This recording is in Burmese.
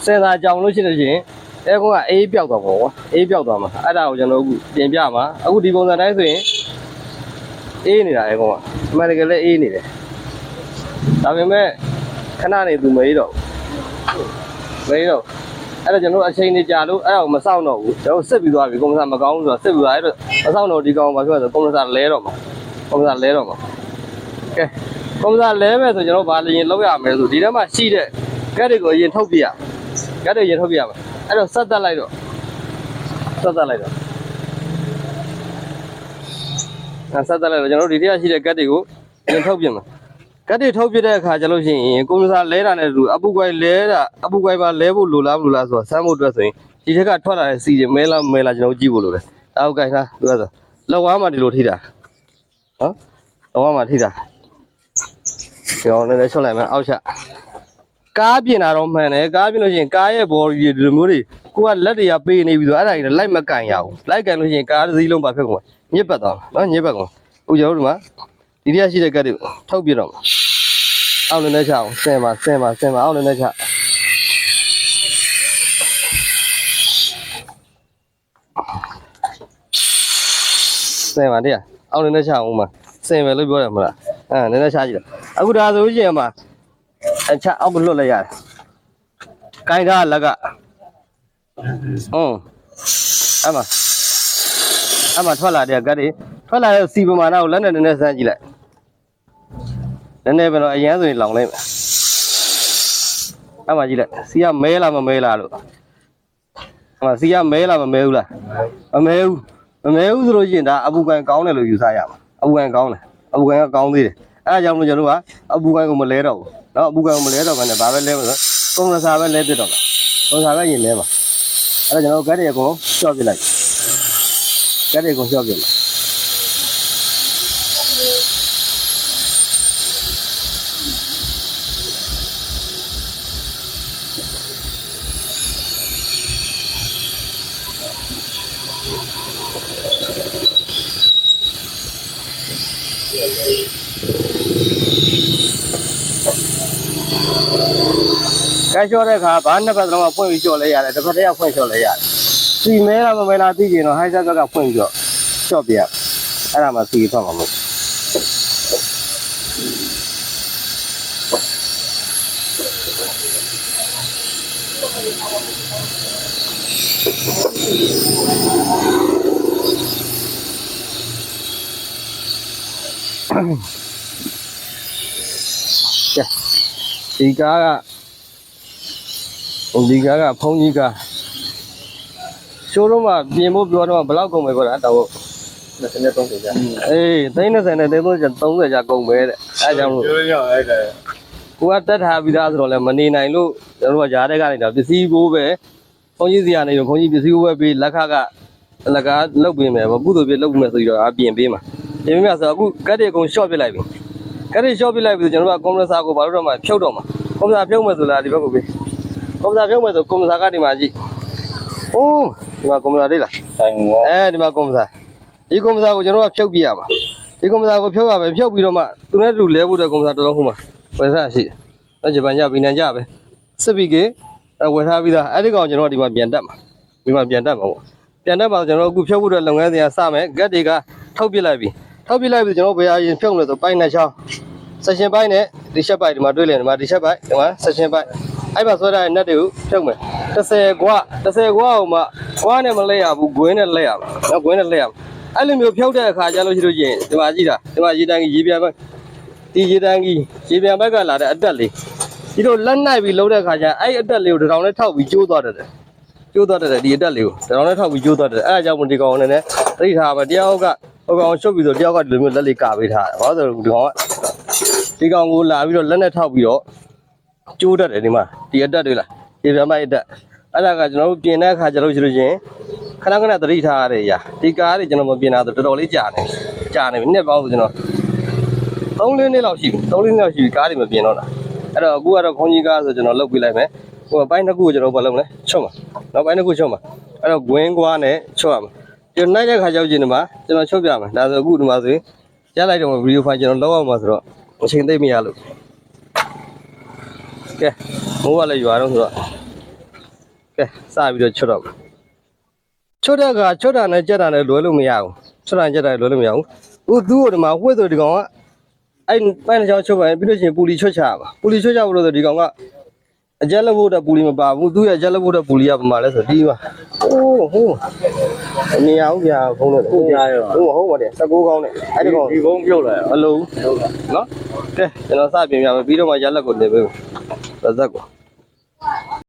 စဉ်းစားကြောင်လို့ရှိလို့ရှိရင်အဲကောင်ကအေးပြောက်သွားပေါ့ကွာအေးပြောက်သွားမှာအဲ့ဒါကိုကျွန်တော်အခုပြင်ပြမှာအခုဒီပုံစံတိုင်းဆိုရင်အေးနေတာအဲကောင်ကအမှန်တကယ်လည်းအေးနေတယ်ဒါပေမဲ့ခဏနေသူမေးတော့အဲ့တော့ကျွန်တော်အချိန်နေကြာလို့အဲ့ဒါကိုမစောင့်တော့ဘူးကျွန်တော်စစ်ပြီးသွားပြီကွန်ပျူတာမကောင်းဘူးဆိုတော့စစ်ပြီးသွားအဲ့တော့မစောင့်တော့ဒီကောင်ဘာဖြစ်လဲဆိုကွန်ပျူတာလဲတော့မှာကွန်ပျူတာလဲတော့မှာကဲကွန်ပျူတာလဲမယ်ဆိုကျွန်တော်ဘာရင်လောက်ရမယ်ဆိုဒီထဲမှာရှိတဲ့ကက်တွေကိုအရင်ထုတ်ပြရကက်တွေရင်ထုတ်ပြရမယ်အဲ့တော့ဆက်တက်လိုက်တော့ဆက်တက်လိုက်တော့ကျွန်တော်ဒီထဲရှိတဲ့ကက်တွေကိုရင်ထုတ်ပြမယ်ကတ်တွေထုတ်ပြတဲ့အခါကျလို့ရှိရင်ကွန်ပျူတာလဲတာနဲ့တူအပူကွိုင်လဲတာအပူကွိုင်ပါလဲဖို့လိုလားမလိုလားဆိုတော့စမ်းဖို့အတွက်ဆိုရင်ဒီထက်ကထွက်လာတဲ့စီတွေမဲလားမဲလားကျွန်တော်ကြည့်ဖို့လိုတယ်အောက်ကိုင်ထားသူကဆိုလောက်ဝါးမှာဒီလိုထိတာနော်လောက်ဝါးမှာထိတာကျွန်တော်လည်းချွတ်လိုက်မယ်အောက်ချက်ကားပြင်တာတော့မှန်တယ်ကားပြင်လို့ရှိရင်ကားရဲ့ body တွေဒီလိုမျိုးတွေကိုကလက်တွေကပေးနေပြီဆိုအဲ့ဒါကြီးလိုက်မကန်ရဘူးလိုက်ကန်လို့ရှိရင်ကားတစ်စီးလုံးပါဖြစ်ကုန်ညစ်ပတ်သွားနော်ညစ်ပတ်ကုန်အခုကျွန်တော်တို့ဒီမှာဒီထဲရှိတဲ့ကတ်တွေထုတ်ပြတော့အောက်လည်းနဲ့ချအောင်ဆင်ပါအောက်လည်းနဲ့ချဆင်ပါတဲ့အောက်လည်းနဲ့ချအောင်မှာဆင်ပဲလို့ပြောတယ်မလားနည်းနည်းချကြည့်တော့အခုဒါဆိုရင်မှာအချအောက်ကလွတ်လိုက်ရတယ်ကိုင်းထားလက်ကအမထွက်လာတဲ့ကတ်တွေထွက်လာတဲ့စီပမာဏကိုလက်နဲ့နည်းနည်းစမ်းကြည့်လိုက်နည်းနည်းပဲတော့အရန်ဆိုရင်လောင်လိုက်မယ်အမှကြည့်လိုက်စီကမဲလားမမဲလားလို့အမှစီကမဲလားမမဲဘူးလားမမဲဘူးဆိုလို့ရှိရင်ဒါအပူကန်ကောင်းတယ်လို့ယူဆရမှာအပူကန်ကောင်းတယ်အပူကန်ကကောင်းသေးတယ်အဲဒါကြောင့်မို့ကျွန်တော်တို့ကအပူကန်ကိုမလဲတော့ဘူးနော်အပူကန်ကိုမလဲတော့ဘဲနဲ့ဘာပဲလဲမလို့ကွန်ပျူတာပဲလဲပြတော့မှာကွန်ပျူတာပဲရင်လဲမှာအဲဒါကျွန်တော်ကတ်တွေအကုန်ရှော့ပြလိုက်ကတ်တွေအကုန်ရှော့ပြလိုက်ကဲလျှော့တဲ့အခါဘာနှစ်ပတ်လုံးကဖွင့်ပြီးလျှော့လဲရတယ်တစ်ဖက်တည်းကဖွင့်လျှော့လဲရတယ်စီမဲလားမမဲလားသိကြရင်တော့ဟိုက်ဆက်ဘက်ကဖွင့်ပြီးတော့လျှော့ပြရအဲ့ဒါမှစီထွက်မှာမဟုတ်ဒီကားကဖုန်းကြီးကရှိုးတော့မှပြင်ဖို့ပြောတော့ဘယ်လောက်ကုန်ပဲကွာတော့20-30ကျအေး30နဲ့30ကျကုန်ပဲတဲ့အဲကြောင့်လို့ပြောရအောင်အဲ့ဒါကိုကတက်ထားပြီးသားဆိုတော့လည်းမနေနိုင်လို့ကျွန်တော်တို့ကရားတဲ့ကနေတော့ပစ္စည်းဘိုးပဲဖုန်းကြီးစီကနေတော့ဖုန်းကြီးပစ္စည်းဘိုးပဲပြီးလက်ခကလကားလုတ်ပေးမယ်ကုသိုလ်ပြလုတ်ပေးမယ်ဆိုပြီးတော့ပြင်ပေးမှာပြင်ပေးမှာဆိုအခုကတ်တွေအကုန်ရှော့ပစ်လိုက်ပြီကတ်တွေရှော့ပစ်လိုက်ပြီဆိုကျွန်တော်တို့ကကွန်ပျူတာကိုဘာလို့တော့မှဖြုတ်တော့မှာကွန်ပျူတာဖြုတ်မယ်ဆိုလားဒီဘက်ကိုပေးကွန်ပျူတာဖြုတ်မယ်ဆိုကွန်ပျူတာကဒီမှာကြည့်အိုးဒီမှာကွန်ပျူတာလေးလားဒီမှာကွန်ပျူတာဒီကွန်ပျူတာကိုကျွန်တော်ကဖြုတ်ပြရမှာဒီကွန်ပျူတာကိုဖြုတ်ရမယ်ဖြုတ်ပြီးတော့မှသူနဲ့တူလဲဖို့တဲ့ကွန်ပျူတာတစ်လုံးခုမှဝယ်စားရှိတယ်ဂျပန်ကြဗီနန်ကြပဲစစ်ပြီးကဝယ်ထားပြီးသားအဲ့ဒီကောင်ကျွန်တော်ဒီမှာပြန်တက်မှာပေါ့ပြန်တက်ပါကျွန်တော်အခုဖြုတ်ဖို့တဲ့လုပ်ငန်းစဉ်ကစမယ်ဂက်တွေကထုတ်ပြလိုက်ပြီကျွန်တော်ဘယ်အရင်ဖြုတ်လို့ဆိုပိုင်းနဲ့ချောင်းဆက်ရှင်ပိုင်းနဲ့ဒီချက်ပိုင်းဒီမှာတွေ့လဲဒီမှာဒီချက်ပိုင်းဒီမှာဆက်ရှင်ပိုင်းအဲ့မှာဆွဲထားတဲ့ net တွေကိုဖြုတ်မယ်10ကွာအောင်မှကွာနဲ့မလဲရဘူးဂွင်းနဲ့လဲရမှာနော်ဂွင်းနဲ့လဲရမှာအဲ့လိုမျိုးဖြုတ်တဲ့အခါကျလို့ရှိလို့ချင်းဒီမှာကြည့်တာဒီမှာရေတန်းကြီးရေပြန်ဘက်ဒီရေတန်းကြီးရေပြန်ဘက်ကလာတဲ့အတက်လေးဒီလိုလက်နိုင်ပြီးလုံးတဲ့အခါကျအဲ့အတက်လေးကိုတစ်ထောင်နဲ့ထောက်ပြီးကျိုးသွားတယ်ဒီအတက်လေးကိုတစ်ထောင်နဲ့ထောက်ပြီးကျိုးသွားတယ်အဲ့ဒါကြောင့်မို့ဒီကောင်နဲ့သိထားပါတယောက်ကဟိုကောင်ရှုပ်ပြီးဆိုတယောက်ကဒီလိုမျိုးလက်လေးကာပေးထားတယ်ဘာလို့ဆိုဒီကောင်ကိုလာပြီးတော့လက်နဲ့ထောက်ပြီးတော့ကျိုးတတ်တယ်ဒီမှာဒီအတက်တွေလားရေပြန်ဘက်အတက်အဲ့ဒါကကျွန်တော်တို့ပြင်တဲ့အခါကျလို့ရှိလို့ချင်းခဏသတိထားရတဲ့ရာဒီကားတွေကျွန်တော်မပြင်တာဆိုတော်တော်လေးကြာနေပြီနှစ်ပေါင်းဆိုကျွန်တော်3-4နှစ်လောက်ရှိပြီကားတွေမပြင်တော့တာအဲ့တော့အခုကတော့ခွန်ကြီးကားဆိုကျွန်တော်လုတ်ပြလိုက်မယ်ဟိုပိုင်းတစ်ခုကိုကျွန်တော်ဘာလုပ်မလဲချွတ်မှာနောက်ပိုင်းတစ်ခုချွတ်မှာအဲ့တော့ဂွင်းကွားနဲ့ချွတ်ရမှာကျွန်တော်နိုင်တဲ့ခါကျတော့ဒီမှာကျွန်တော်ချွတ်ပြမယ်ဒါဆိုအခုဒီမှာဆိုရင်ရလိုက်တော့ဗီဒီယိုဖိုင်ကျွန်တော်လောက်အောင်မှာဆိုတော့အချိန်သိမ့်မရလို့ကဲမိုးကလည်းရွာတော့ဆိုတော့ ကဲစပြီးတော့ချွတ်တော့ချွတ်တဲ့ကချွတ်တာနဲ့ကြက်တာနဲ့လွယ်လို့မရဘူးချွတ်တာကြက်တာလွယ်လို့မရဘူးသူ့ကိုဒီမှာဝှက်ဆိုဒီကောင်ကအဲ့ပန်းတစ်ချောင်းချွတ်ပါရင်ပြီးလို့ရှိရင်ပူလီချွတ်ချပါပူလီချွတ်ချဖို့လို့ဆိုဒီကောင်ကအကြက်လက်ဖို့တဲ့ပူလီမပါဘူးသူ့ရဲ့အကြက်လက်ဖို့တဲ့ပူလီကပမာလဲဆိုဒီပါဟိုးအမြင်အောင်ပြဘုံလို့ဟုတ်ကြရောဟုတ်ပါတယ်16ကောင်းနဲ့အဲ့ဒီကောင်ဒီဘုံပြုတ်လာရောအလုံးဟုတ်လားနော်ကဲကျွန်တော်စပြင်ပြမယ်ပြီးတော့မှရက်လက်ကိုတင်ပေးဦးဇက်ကို